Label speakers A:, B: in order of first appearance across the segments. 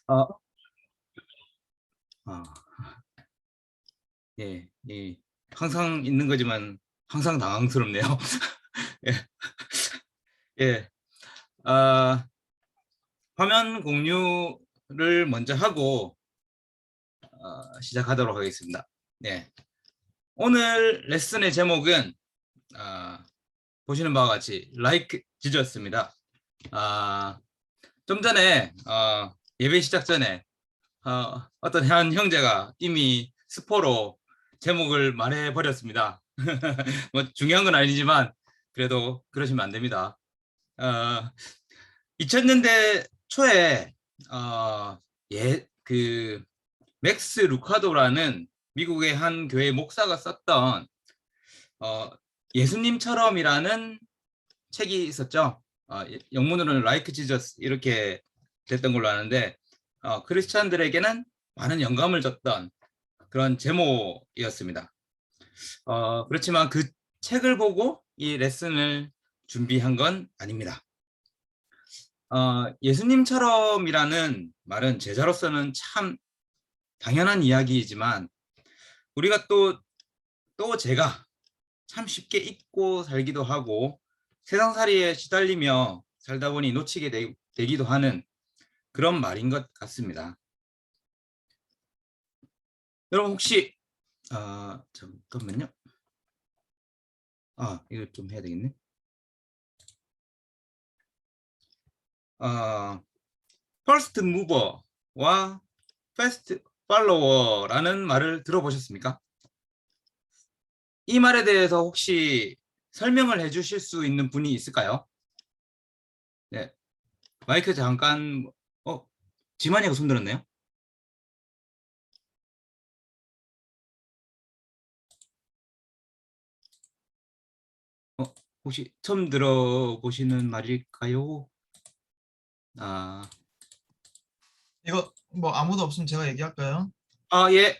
A: 어, 어, 예, 예, 항상 있는 거지만 항상 당황스럽네요. 예, 예, 아, 화면 공유를 먼저 하고 시작하도록 하겠습니다. 예, 오늘 레슨의 제목은 보시는 바와 같이 Like 지저스입니다. 좀 전에 예배 시작 전에 어떤 한 형제가 이미 스포로 제목을 말해 버렸습니다. 뭐 중요한 건 아니지만 그래도 그러시면 안 됩니다. 어, 2000년대 초에 그 맥스 루카도라는 미국의 한 교회 목사가 썼던 어, 예수님처럼이라는 책이 있었죠. 영문으로는 Like Jesus 이렇게 됐던 걸로 아는데 크리스찬들에게는 많은 영감을 줬던 그런 제목이었습니다. 그렇지만 그 책을 보고 이 레슨을 준비한 건 아닙니다. 예수님처럼이라는 말은 제자로서는 참 당연한 이야기이지만 우리가 또 제가 참 쉽게 잊고 살기도 하고 세상살이에 시달리며 살다 보니 놓치게 되기도 하는 그런 말인 것 같습니다. 여러분 혹시 잠깐만요. 이거 좀 해야 되겠네. 퍼스트 무버와 패스트 팔로워라는 말을 들어보셨습니까? 이 말에 대해서 혹시 설명을 해주실 수 있는 분이 있을까요? 네, 마이크 잠깐. 지만이가 손 들었네요. 혹시 처음 들어보시는 말일까요? 아,
B: 이거 뭐 아무도 없으면 제가 얘기할까요?
A: 예.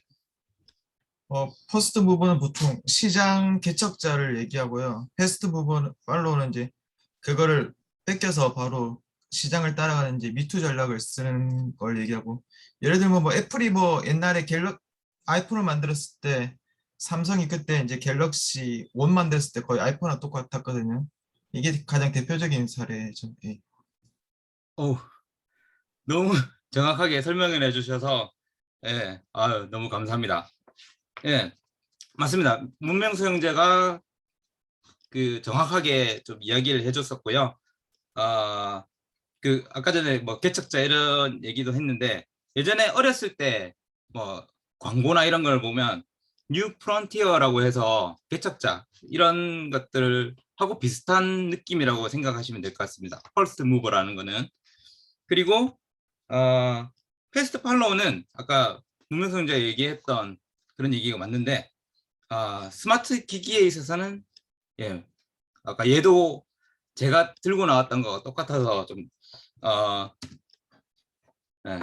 B: 퍼스트 무버는 보통 시장 개척자를 얘기하고요. 패스트 무버 팔로우는 이제 그거를 뺏겨서 바로 시장을 따라가는 이제 미투 전략을 쓰는 걸 얘기하고, 예를 들면 뭐 애플이 뭐 옛날에 아이폰을 만들었을 때 삼성이 그때 이제 갤럭시 원 만들었을 때 거의 아이폰과 똑같았거든요. 이게 가장 대표적인 사례죠. 예.
A: 어, 너무 정확하게 설명을 해주셔서 너무 감사합니다. 예, 맞습니다. 문명수 형제가 그 정확하게 좀 이야기를 해줬었고요. 아까 전에 뭐 개척자 이런 얘기도 했는데 예전에 어렸을 때 뭐 광고나 이런 걸 보면 뉴 프론티어라고 해서 개척자 이런 것들 하고 비슷한 느낌이라고 생각하시면 될 것 같습니다. 퍼스트 무버라는 거는. 그리고 패스트 팔로우는 아까 문명수 형제가 얘기했던 그런 얘기가 맞는데 스마트 기기에 있어서는 예, 아까 얘도 제가 들고 나왔던 거 똑같아서 좀 어, 예,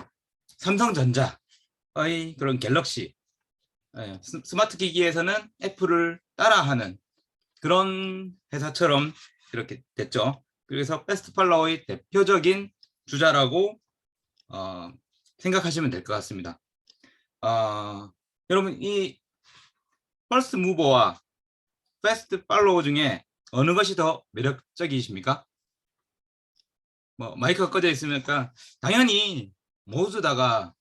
A: 삼성전자의 그런 갤럭시 스마트 기기에서는 애플을 따라하는 그런 회사처럼 이렇게 됐죠. 그래서 패스트 팔로우의 대표적인 주자라고 어, 생각하시면 될 것 같습니다. 여러분 이 퍼스트 무버와 패스트 팔로우 중에 어느 것이 더 매력적이십니까? 뭐 마이크가 꺼져 있으니까 당연히 모두 다가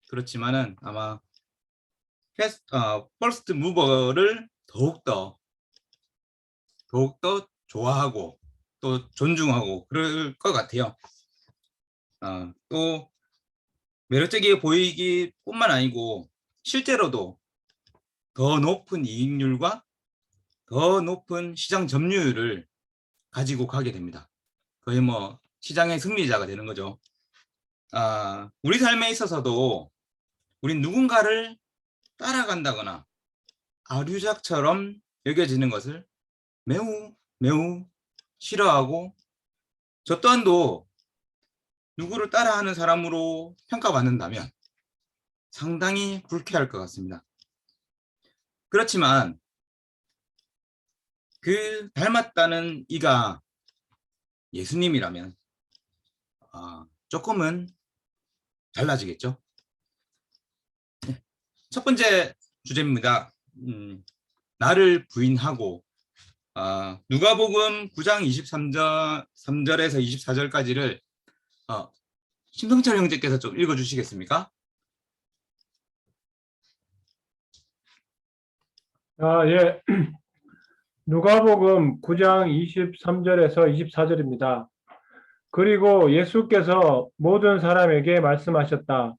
A: 그렇지만은 아마 퍼스트 무버를 더욱더 좋아하고 또 존중하고 그럴 것 같아요. 또 매력적이게 보이기 뿐만 아니고 실제로도 더 높은 이익률과 더 높은 시장 점유율을 가지고 가게 됩니다. 거의 뭐 시장의 승리자가 되는 거죠. 우리 삶에 있어서도 우린 누군가를 따라간다거나 아류작처럼 여겨지는 것을 매우 매우 싫어하고 저 또한도 누구를 따라하는 사람으로 평가받는다면 상당히 불쾌할 것 같습니다. 그렇지만 그 닮았다는 이가 예수님이라면 조금은 달라지겠죠. 첫 번째 주제입니다. 나를 부인하고, 누가복음 9장 23절에서 24절까지를 심성철 형제께서 좀 읽어주시겠습니까?
C: 예. 누가복음 9장 23절에서 24절입니다. 그리고 예수께서 모든 사람에게 말씀하셨다.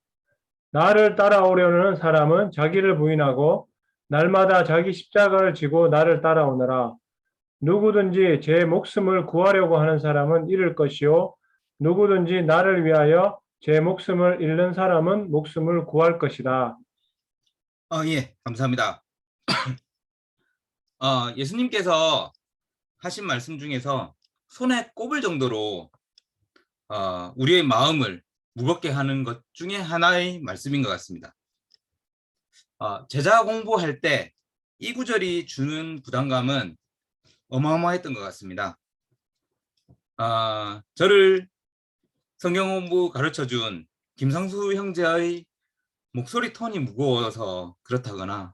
C: 나를 따라오려는 사람은 자기를 부인하고 날마다 자기 십자가를 지고 나를 따라오너라. 누구든지 제 목숨을 구하려고 하는 사람은 잃을 것이요. 누구든지 나를 위하여 제 목숨을 잃는 사람은 목숨을 구할 것이다.
A: 예, 감사합니다. 예수님께서 하신 말씀 중에서 손에 꼽을 정도로 우리의 마음을 무겁게 하는 것 중에 하나의 말씀인 것 같습니다. 제자 공부할 때 이 구절이 주는 부담감은 어마어마했던 것 같습니다. 저를 성경 공부 가르쳐준 김상수 형제의 목소리 톤이 무거워서 그렇다거나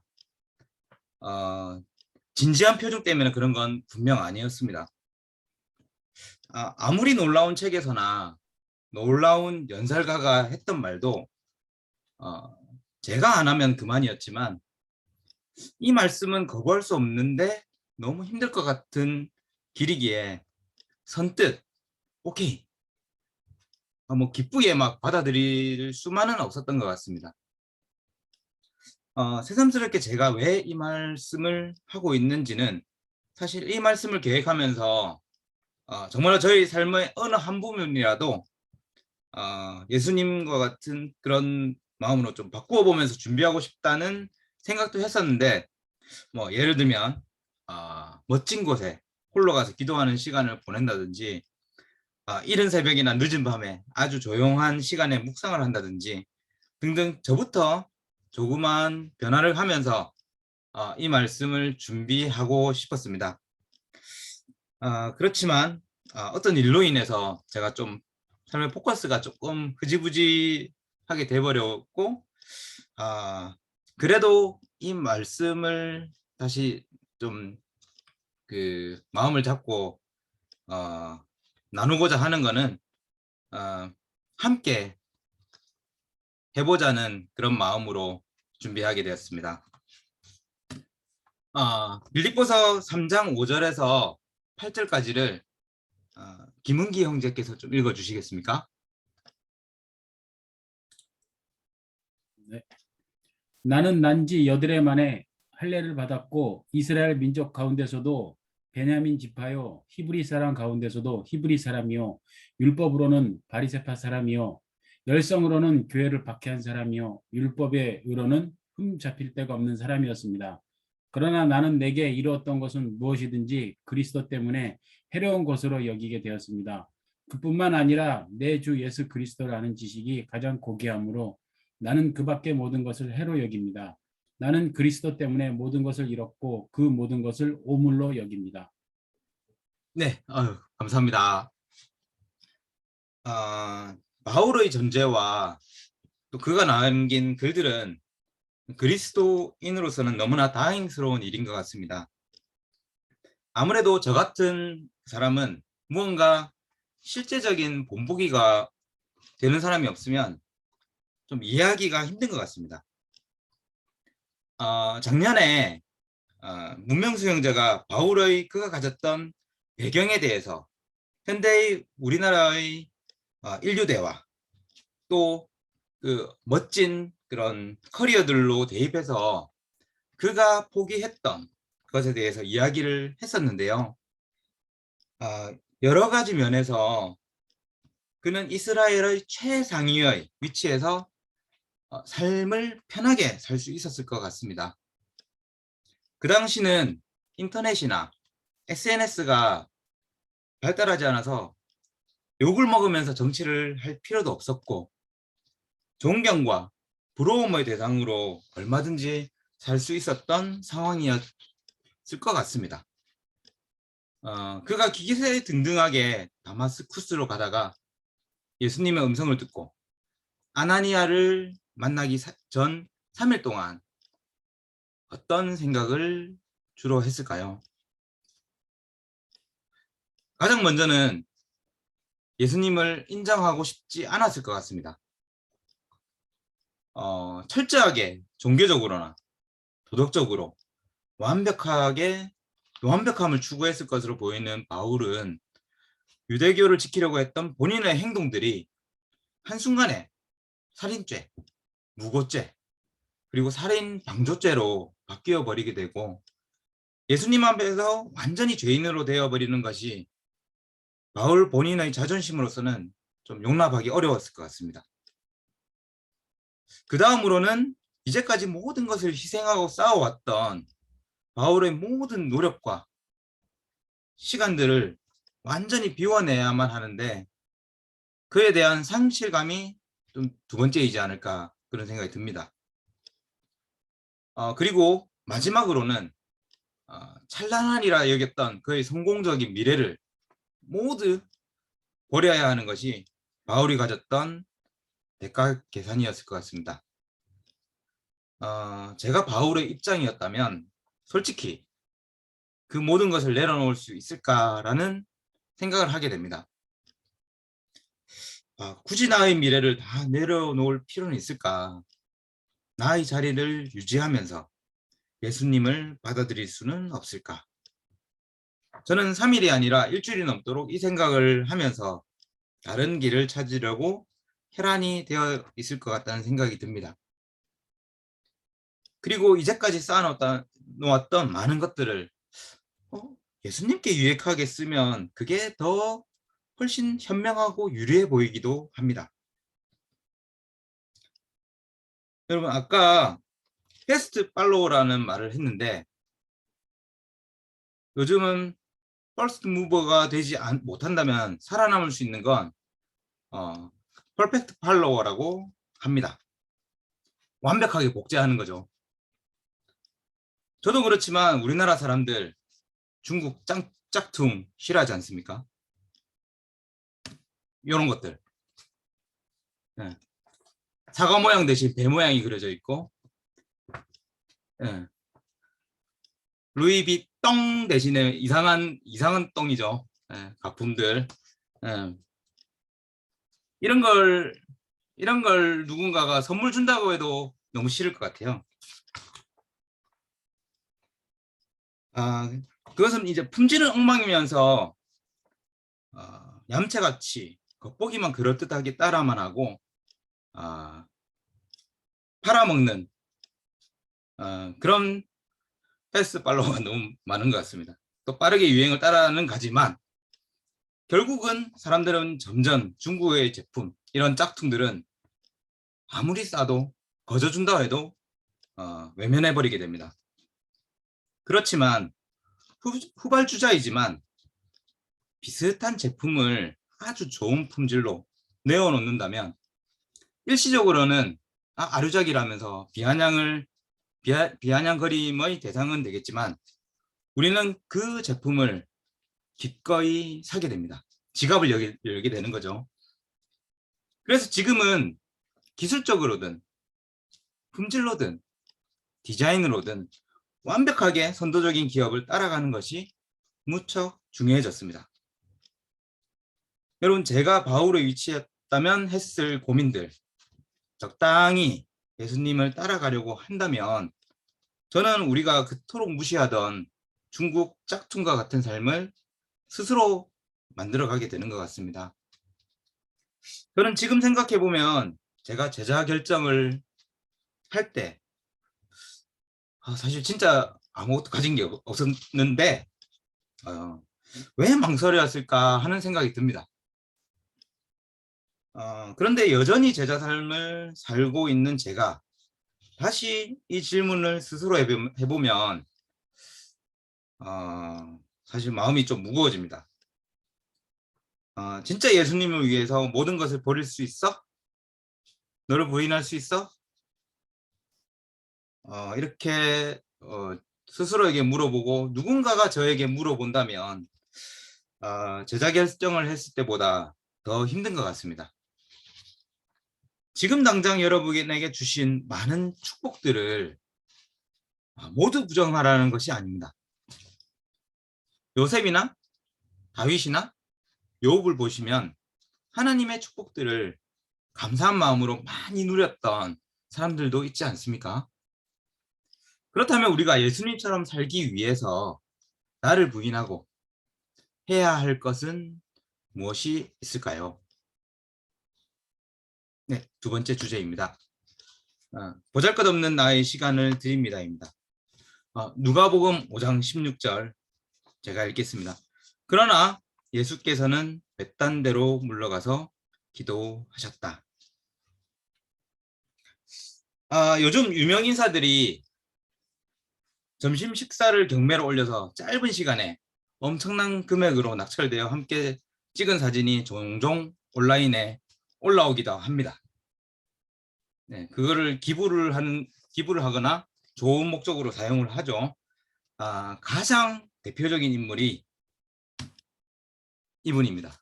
A: 진지한 표정 때문에 그런 건 분명 아니었습니다. 아무리 놀라운 책에서나 놀라운 연설가가 했던 말도 제가 안 하면 그만이었지만 이 말씀은 거부할 수 없는데 너무 힘들 것 같은 길이기에 선뜻 오케이 뭐 기쁘게 막 받아들일 수만은 없었던 것 같습니다. 새삼스럽게 제가 왜 이 말씀을 하고 있는지는 사실 이 말씀을 계획하면서 정말로 저희 삶의 어느 한 부분이라도 예수님과 같은 그런 마음으로 좀 바꾸어 보면서 준비하고 싶다는 생각도 했었는데, 뭐 예를 들면 멋진 곳에 홀로 가서 기도하는 시간을 보낸다든지, 이른 새벽이나 늦은 밤에 아주 조용한 시간에 묵상을 한다든지 등등 저부터 조그만 변화를 하면서 이 말씀을 준비하고 싶었습니다. 그렇지만 어떤 일로 인해서 제가 좀 삶의 포커스가 조금 흐지부지하게 돼버렸고, 그래도 이 말씀을 다시 좀 그 마음을 잡고 나누고자 하는 거는 함께 해보자는 그런 마음으로 준비하게 되었습니다. 빌립보서 3장 5절에서 8절까지를 김은기 형제께서 좀 읽어주시겠습니까?
D: 네. 나는 난지 여드레 만에 할례를 받았고 이스라엘 민족 가운데서도 베냐민 지파요 히브리 사람 가운데서도 히브리 사람이요 율법으로는 바리새파 사람이요 열성으로는 교회를 박해한 사람이요 율법의 의로는 흠 잡힐 데가 없는 사람이었습니다. 그러나 나는 내게 이루었던 것은 무엇이든지 그리스도 때문에 해로운 것으로 여기게 되었습니다. 그뿐만 아니라 내 주 예수 그리스도를 아는 지식이 가장 고귀하므로 나는 그 밖의 모든 것을 해로 여깁니다. 나는 그리스도 때문에 모든 것을 잃었고 그 모든 것을 오물로 여깁니다.
A: 네, 감사합니다. 바울의 전제와 또 그가 남긴 글들은 그리스도인으로서는 너무나 다행스러운 일인 것 같습니다. 아무래도 저 같은 사람은 무언가 실제적인 본보기가 되는 사람이 없으면 좀 이해하기가 힘든 것 같습니다. 작년에 문명수 형제가 바울의 그가 가졌던 배경에 대해서 현대의 우리나라의 인류대와 또 그 멋진 그런 커리어들로 대입해서 그가 포기했던 것에 대해서 이야기를 했었는데요. 여러 가지 면에서 그는 이스라엘의 최상위의 위치에서 삶을 편하게 살 수 있었을 것 같습니다. 그 당시는 인터넷이나 SNS가 발달하지 않아서 욕을 먹으면서 정치를 할 필요도 없었고 존경과 부러움의 대상으로 얼마든지 살 수 있었던 상황이었을 것 같습니다. 그가 기기세등등하게 다마스쿠스로 가다가 예수님의 음성을 듣고 아나니아를 만나기 전 3일 동안 어떤 생각을 주로 했을까요? 가장 먼저는 예수님을 인정하고 싶지 않았을 것 같습니다. 철저하게 종교적으로나 도덕적으로 완벽함을 추구했을 것으로 보이는 바울은 유대교를 지키려고 했던 본인의 행동들이 한순간에 살인죄, 무고죄, 그리고 살인 방조죄로 바뀌어 버리게 되고 예수님 앞에서 완전히 죄인으로 되어버리는 것이 바울 본인의 자존심으로서는 좀 용납하기 어려웠을 것 같습니다. 그 다음으로는 이제까지 모든 것을 희생하고 싸워왔던 바울의 모든 노력과 시간들을 완전히 비워내야만 하는데 그에 대한 상실감이 좀 두 번째이지 않을까 그런 생각이 듭니다. 그리고 마지막으로는 찬란하리라 여겼던 그의 성공적인 미래를 모두 버려야 하는 것이 바울이 가졌던 대가 계산이었을 것 같습니다. 제가 바울의 입장이었다면 솔직히 그 모든 것을 내려놓을 수 있을까라는 생각을 하게 됩니다. 굳이 나의 미래를 다 내려놓을 필요는 있을까? 나의 자리를 유지하면서 예수님을 받아들일 수는 없을까? 저는 3일이 아니라 일주일이 넘도록 이 생각을 하면서 다른 길을 찾으려고 혈안이 되어 있을 것 같다는 생각이 듭니다. 그리고 이제까지 쌓아놓았던 많은 것들을 예수님께 유익하게 쓰면 그게 더 훨씬 현명하고 유리해 보이기도 합니다. 여러분 아까 패스트 팔로우라는 말을 했는데 요즘은 퍼스트 무버가 되지 못한다면 살아남을 수 있는 건 퍼펙트 팔로워라고 합니다. 완벽하게 복제하는 거죠. 저도 그렇지만 우리나라 사람들 중국 짝퉁 싫어하지 않습니까? 이런 것들. 네. 사과 모양 대신 배 모양이 그려져 있고 네. 루이비똥 대신에 이상한 똥이죠. 네. 가품들. 네. 이런 걸 누군가가 선물 준다고 해도 너무 싫을 것 같아요. 그것은 이제 품질은 엉망이면서 얌체같이 겉보기만 그럴듯하게 따라만 하고 팔아먹는 그런 패스트 팔로워가 너무 많은 것 같습니다. 또 빠르게 유행을 따라는 가지만 결국은 사람들은 점점 중국의 제품 이런 짝퉁들은 아무리 싸도 거저준다 해도 외면해버리게 됩니다. 그렇지만 후발주자이지만 비슷한 제품을 아주 좋은 품질로 내어놓는다면 일시적으로는 아류작이라면서 비아냥거림의 대상은 되겠지만 우리는 그 제품을 기꺼이 사게 됩니다. 지갑을 열게 되는 거죠. 그래서 지금은 기술적으로든 품질로든 디자인으로든 완벽하게 선도적인 기업을 따라가는 것이 무척 중요해졌습니다. 여러분 제가 바울의 위치였다면 했을 고민들 적당히 예수님을 따라가려고 한다면 저는 우리가 그토록 무시하던 중국 짝퉁과 같은 삶을 스스로 만들어가게 되는 것 같습니다. 저는 지금 생각해보면 제가 제자 결정을 할 때 사실 진짜 아무것도 가진 게 없었는데 왜 망설였을까 하는 생각이 듭니다. 그런데 여전히 제자 삶을 살고 있는 제가 다시 이 질문을 스스로 해보면 사실 마음이 좀 무거워집니다. 진짜 예수님을 위해서 모든 것을 버릴 수 있어? 너를 부인할 수 있어? 이렇게 스스로에게 물어보고 누군가가 저에게 물어본다면 제자 결정을 했을 때보다 더 힘든 것 같습니다. 지금 당장 여러분에게 주신 많은 축복들을 모두 부정하라는 것이 아닙니다. 요셉이나 다윗이나 욥을 보시면 하나님의 축복들을 감사한 마음으로 많이 누렸던 사람들도 있지 않습니까? 그렇다면 우리가 예수님처럼 살기 위해서 나를 부인하고 해야 할 것은 무엇이 있을까요? 네, 두 번째 주제입니다. 보잘것없는 나의 시간을 드립니다입니다. 누가복음 5장 16절 제가 읽겠습니다. 그러나 예수께서는 벳단대로 물러가서 기도하셨다. 요즘 유명 인사들이 점심 식사를 경매로 올려서 짧은 시간에 엄청난 금액으로 낙찰되어 함께 찍은 사진이 종종 온라인에 올라오기도 합니다. 네, 그거를 기부를 하거나 좋은 목적으로 사용을 하죠. 가장 대표적인 인물이 이분입니다.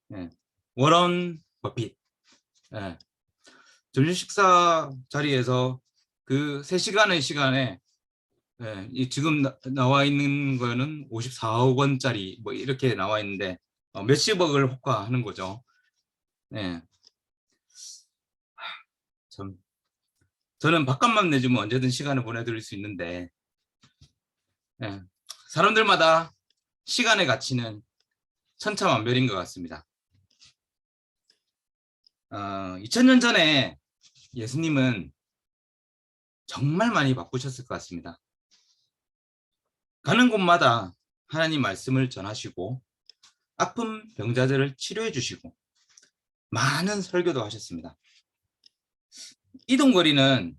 A: 네, 워런 버핏. 네, 점심 식사 자리에서 그 3시간의 시간에 지금 나와 있는 거는 54억 원짜리 뭐 이렇게 나와 있는데 몇십억을 호가하는 거죠. 네. 참, 저는 밥값만 내주면 언제든 시간을 보내드릴 수 있는데 사람들마다 시간의 가치는 천차만별인 것 같습니다. 2000년 전에 예수님은 정말 많이 바쁘셨을 것 같습니다. 가는 곳마다 하나님 말씀을 전하시고 아픈 병자들을 치료해 주시고 많은 설교도 하셨습니다. 이동거리는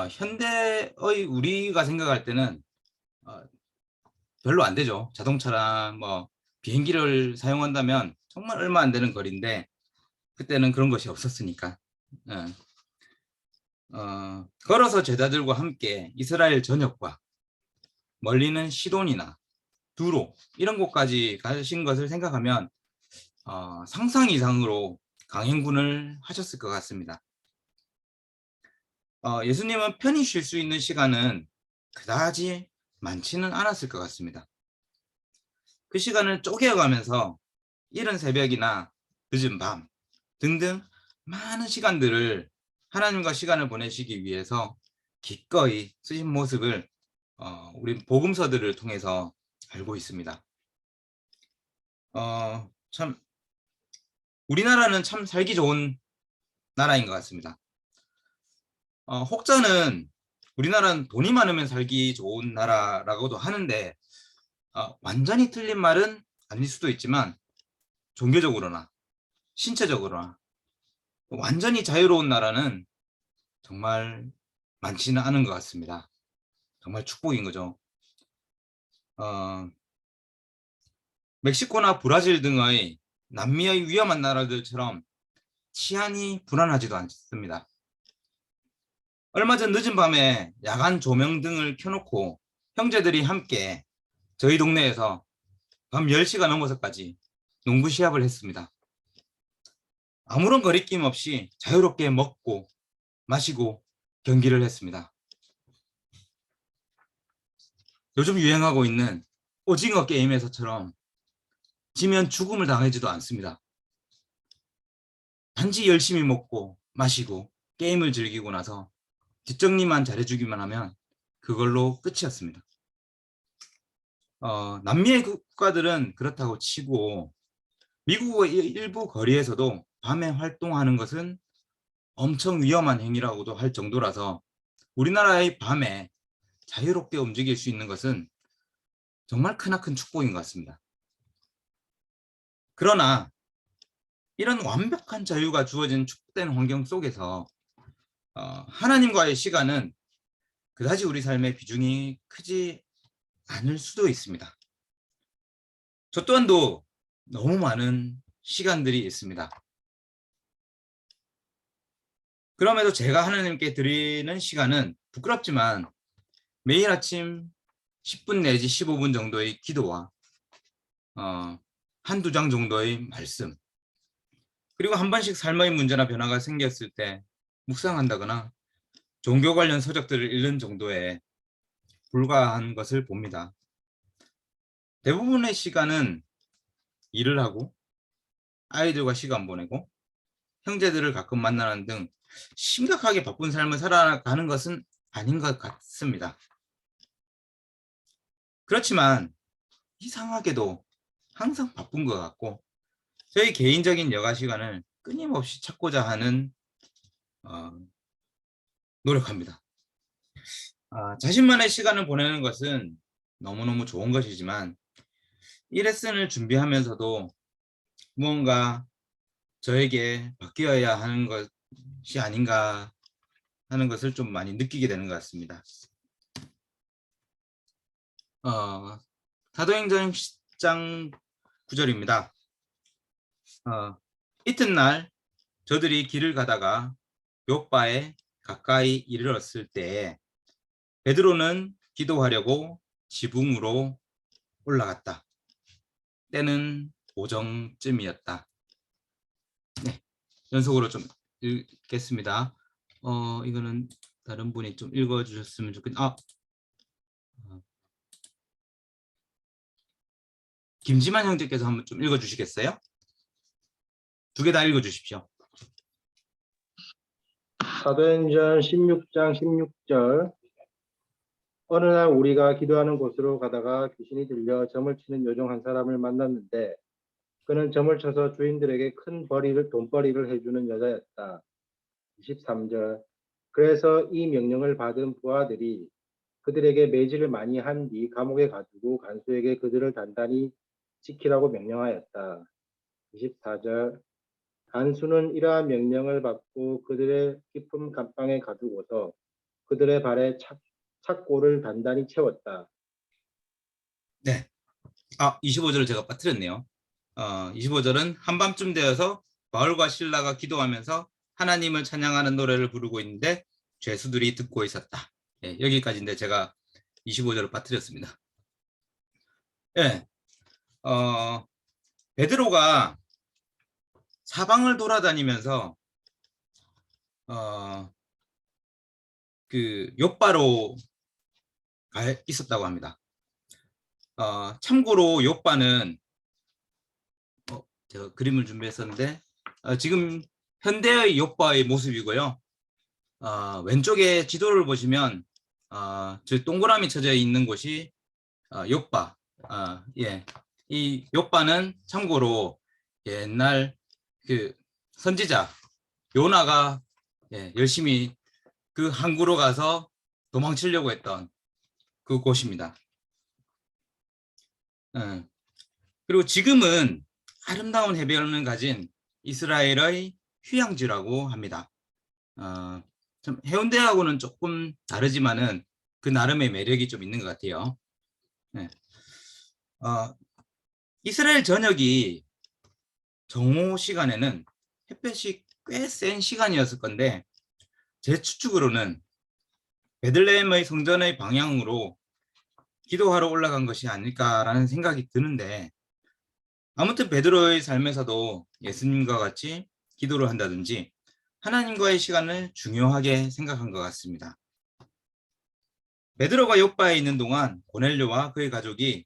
A: 현대의 우리가 생각할 때는 별로 안 되죠. 자동차랑 뭐 비행기를 사용한다면 정말 얼마 안 되는 거리인데 그때는 그런 것이 없었으니까 걸어서 제자들과 함께 이스라엘 전역과 멀리는 시돈이나 두로 이런 곳까지 가신 것을 생각하면 상상 이상으로 강행군을 하셨을 것 같습니다. 예수님은 편히 쉴 수 있는 시간은 그다지 많지는 않았을 것 같습니다. 그 시간을 쪼개어가면서 이른 새벽이나 늦은 밤 등등 많은 시간들을 하나님과 시간을 보내시기 위해서 기꺼이 쓰신 모습을 우리 복음서들을 통해서 알고 있습니다. 참 우리나라는 참 살기 좋은 나라인 것 같습니다. 혹자는 우리나라는 돈이 많으면 살기 좋은 나라라고도 하는데 완전히 틀린 말은 아닐 수도 있지만 종교적으로나 신체적으로나 완전히 자유로운 나라는 정말 많지는 않은 것 같습니다. 정말 축복인 거죠. 멕시코나 브라질 등의 남미의 위험한 나라들처럼 치안이 불안하지도 않습니다. 얼마 전 늦은 밤에 야간 조명 등을 켜놓고 형제들이 함께 저희 동네에서 밤 10시가 넘어서까지 농구 시합을 했습니다. 아무런 거리낌 없이 자유롭게 먹고 마시고 경기를 했습니다. 요즘 유행하고 있는 오징어 게임에서처럼 지면 죽음을 당하지도 않습니다. 단지 열심히 먹고 마시고 게임을 즐기고 나서 뒷정리만 잘해주기만 하면 그걸로 끝이었습니다. 남미의 국가들은 그렇다고 치고 미국의 일부 거리에서도 밤에 활동하는 것은 엄청 위험한 행위라고도 할 정도라서 우리나라의 밤에 자유롭게 움직일 수 있는 것은 정말 크나큰 축복인 것 같습니다. 그러나 이런 완벽한 자유가 주어진 축복된 환경 속에서 하나님과의 시간은 그다지 우리 삶의 비중이 크지 않을 수도 있습니다. 저 또한도 너무 많은 시간들이 있습니다. 그럼에도 제가 하나님께 드리는 시간은 부끄럽지만 매일 아침 10분 내지 15분 정도의 기도와 한두 장 정도의 말씀, 그리고 한 번씩 삶의 문제나 변화가 생겼을 때 묵상한다거나 종교 관련 서적들을 읽는 정도에 불과한 것을 봅니다. 대부분의 시간은 일을 하고 아이들과 시간 보내고 형제들을 가끔 만나는 등 심각하게 바쁜 삶을 살아가는 것은 아닌 것 같습니다. 그렇지만 이상하게도 항상 바쁜 것 같고 저희 개인적인 여가 시간을 끊임없이 찾고자 하는 노력합니다. 자신만의 시간을 보내는 것은 너무너무 좋은 것이지만 이 레슨을 준비하면서도 무언가 저에게 바뀌어야 하는 것이 아닌가 하는 것을 좀 많이 느끼게 되는 것 같습니다. 사도행전 10장 9절입니다. 이튿날 저들이 길을 가다가 욥바에 가까이 이르렀을 때에 베드로는 기도하려고 지붕으로 올라갔다. 때는 오정쯤이었다. 네, 연속으로 좀 읽겠습니다. 이거는 다른 분이 좀 읽어주셨으면 좋겠네요. 김지만 형제께서 한번 좀 읽어주시겠어요? 두 개 다 읽어주십시오.
E: 사도행전 16장 16절. 어느 날 우리가 기도하는 곳으로 가다가 귀신이 들려 점을 치는 요정 한 사람을 만났는데 그는 점을 쳐서 주인들에게 큰 돈벌이를 해주는 여자였다. 23절. 그래서 이 명령을 받은 부하들이 그들에게 매질을 많이 한 뒤 감옥에 가두고 간수에게 그들을 단단히 지키라고 명령하였다. 24절. 간수는 이러한 명령을 받고 그들의 깊은 감방에 가두고서 그들의 발에 착고를 단단히 채웠다.
A: 네. 25절을 제가 빠뜨렸네요. 25절은 한밤쯤 되어서 바울과 실라가 기도하면서 하나님을 찬양하는 노래를 부르고 있는데 죄수들이 듣고 있었다. 예, 여기까지인데 제가 25절을 빠뜨렸습니다. 예, 베드로가 사방을 돌아다니면서 그 욥바로 있었다고 합니다. 참고로 욥바는 제가 그림을 준비했었는데 지금 현대의 욥바의 모습이고요. 왼쪽에 지도를 보시면 저 동그라미 쳐져 있는 곳이 욥바. 예, 이 욥바는 참고로 옛날 그 선지자 요나가 열심히 그 항구로 가서 도망치려고 했던 그 곳입니다. 그리고 지금은 아름다운 해변을 가진 이스라엘의 휴양지라고 합니다. 참 해운대하고는 조금 다르지만은 그 나름의 매력이 좀 있는 것 같아요. 네. 이스라엘 전역이 정오 시간에는 햇볕이 꽤 센 시간이었을 건데 제 추측으로는 베들레헴의 성전의 방향으로 기도하러 올라간 것이 아닐까라는 생각이 드는데 아무튼 베드로의 삶에서도 예수님과 같이 기도를 한다든지 하나님과의 시간을 중요하게 생각한 것 같습니다. 베드로가 욥바에 있는 동안 고넬료와 그의 가족이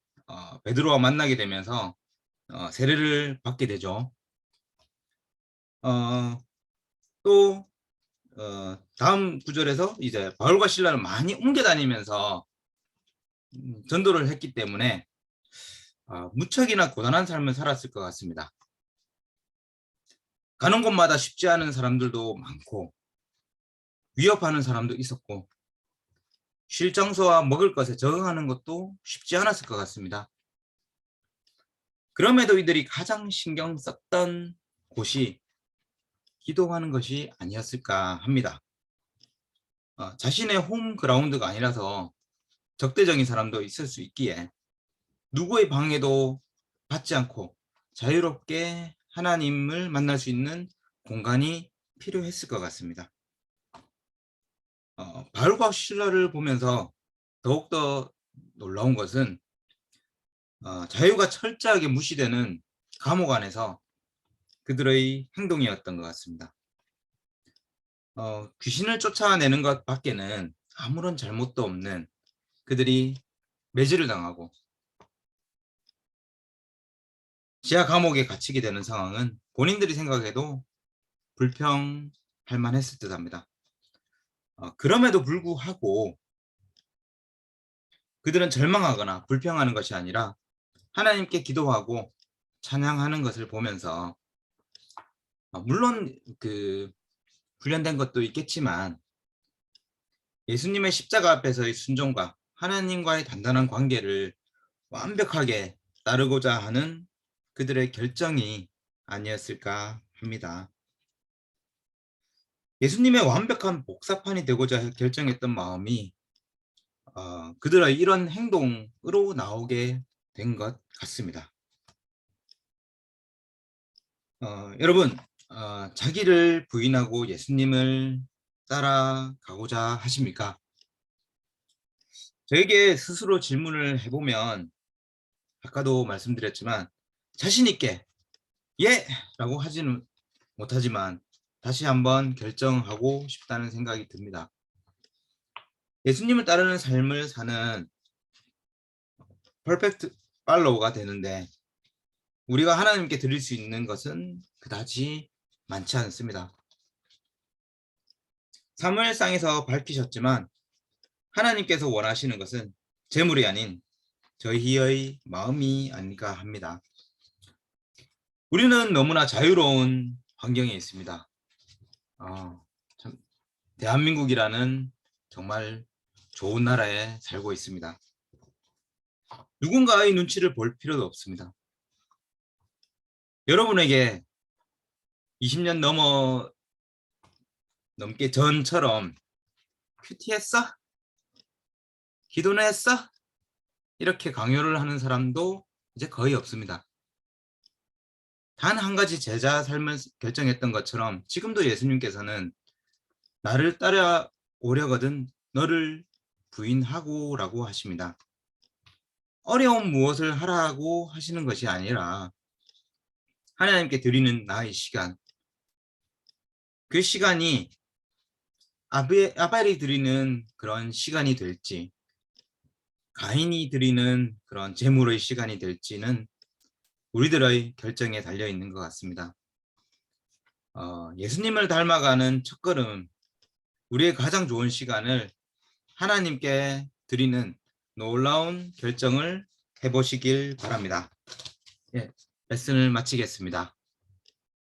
A: 베드로와 만나게 되면서 세례를 받게 되죠. 또 다음 구절에서 이제 바울과 실라를 많이 옮겨 다니면서 전도를 했기 때문에 무척이나 고단한 삶을 살았을 것 같습니다. 가는 곳마다 쉽지 않은 사람들도 많고 위협하는 사람도 있었고 쉴 장소와 먹을 것에 적응하는 것도 쉽지 않았을 것 같습니다. 그럼에도 이들이 가장 신경 썼던 곳이 기도하는 것이 아니었을까 합니다. 자신의 홈 그라운드가 아니라서 적대적인 사람도 있을 수 있기에 누구의 방해도 받지 않고 자유롭게 하나님을 만날 수 있는 공간이 필요했을 것 같습니다. 바울과 실라를 보면서 더욱더 놀라운 것은 자유가 철저하게 무시되는 감옥 안에서 그들의 행동이었던 것 같습니다. 귀신을 쫓아내는 것 밖에는 아무런 잘못도 없는 그들이 매질을 당하고 지하 감옥에 갇히게 되는 상황은 본인들이 생각해도 불평할 만했을 듯합니다. 그럼에도 불구하고 그들은 절망하거나 불평하는 것이 아니라 하나님께 기도하고 찬양하는 것을 보면서 물론 그 훈련된 것도 있겠지만 예수님의 십자가 앞에서의 순종과 하나님과의 단단한 관계를 완벽하게 따르고자 하는 그들의 결정이 아니었을까 합니다. 예수님의 완벽한 복사판이 되고자 결정했던 마음이 그들의 이런 행동으로 나오게 된 것 같습니다. 여러분, 자기를 부인하고 예수님을 따라가고자 하십니까? 저에게 스스로 질문을 해보면 아까도 말씀드렸지만 자신 있게 예! 라고 하지는 못하지만 다시 한번 결정하고 싶다는 생각이 듭니다. 예수님을 따르는 삶을 사는 퍼펙트 팔로우가 되는데 우리가 하나님께 드릴 수 있는 것은 그다지 많지 않습니다. 사무엘상에서 밝히셨지만 하나님께서 원하시는 것은 재물이 아닌 저희의 마음이 아닐까 합니다. 우리는 너무나 자유로운 환경에 있습니다. 참, 대한민국이라는 정말 좋은 나라에 살고 있습니다. 누군가의 눈치를 볼 필요도 없습니다. 여러분에게 20년 넘게 전처럼 큐티했어? 기도는 했어? 이렇게 강요를 하는 사람도 이제 거의 없습니다. 단 한 가지 제자 삶을 결정했던 것처럼 지금도 예수님께서는 나를 따라오려거든 너를 부인하고 라고 하십니다. 어려운 무엇을 하라고 하시는 것이 아니라 하나님께 드리는 나의 시간, 그 시간이 아벨이 드리는 그런 시간이 될지 가인이 드리는 그런 제물의 시간이 될지는 우리들의 결정에 달려 있는 것 같습니다. 예수님을 닮아가는 첫걸음, 우리의 가장 좋은 시간을 하나님께 드리는 놀라운 결정을 해보시길 바랍니다. 예, 레슨을 마치겠습니다.